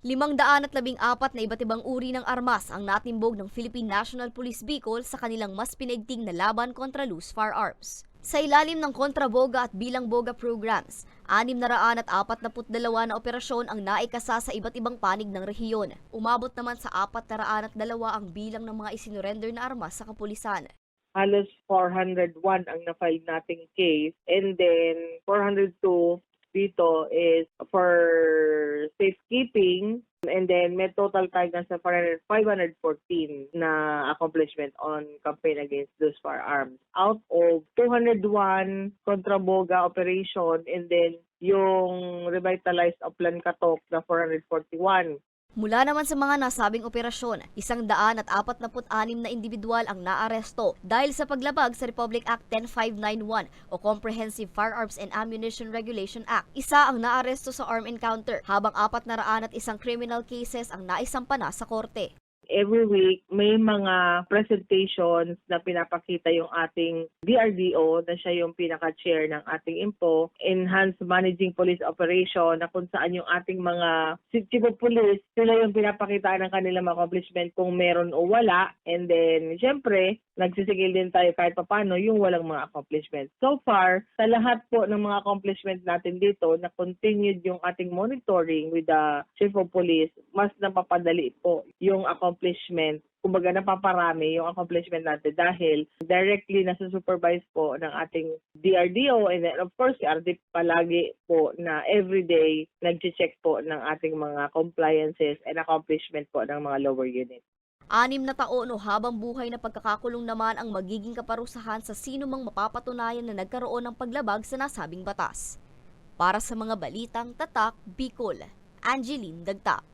514 na iba't ibang uri ng armas ang natimbog ng Philippine National Police Bicol sa kanilang mas pinaigting na laban kontra loose firearms. Sa ilalim ng kontraboga at bilang boga programs, 642 na operasyon ang naikasa sa iba't ibang panig ng rehiyon. Umabot naman sa 402 ang bilang ng mga isinurrender na armas sa kapulisan. Halos 401 ang na-file nating case, and then 402 dito is for safekeeping, and then may total tayo na sa 514 na accomplishment on campaign against those firearms. Out of 201 kontraboga operation, and then yung revitalized Oplan Katok na 441. Mula naman sa mga nasabing operasyon, 146 na individual ang naaresto dahil sa paglabag sa Republic Act 10591 o Comprehensive Firearms and Ammunition Regulation Act. Isa ang naaresto sa armed encounter, habang 401 criminal cases ang naisampa na sa korte. Every week, may mga presentations na pinapakita yung ating DRDO na siya yung pinaka-chair ng ating IMPO, Enhanced Managing Police Operation, na kung saan yung ating mga chief of police, sila yung pinapakita ng kanilang accomplishment kung meron o wala. And then, syempre, nagsisigil din tayo kahit papano yung walang mga accomplishment. So far, sa lahat po ng mga accomplishment natin dito, na continued yung ating monitoring with the chief of police, mas napapadali po yung accomplishment. Kumbaga napaparami yung accomplishment natin dahil directly nasa-supervise po ng ating DRDO, and then of course si RD palagi po na everyday nag-check po ng ating mga compliances and accomplishment po ng mga lower units. 6 na taon o habang buhay na pagkakakulong naman ang magiging kaparusahan sa sino mang mapapatunayan na nagkaroon ng paglabag sa nasabing batas. Para sa mga balitang tatak, Bicol, Angeline Dagta.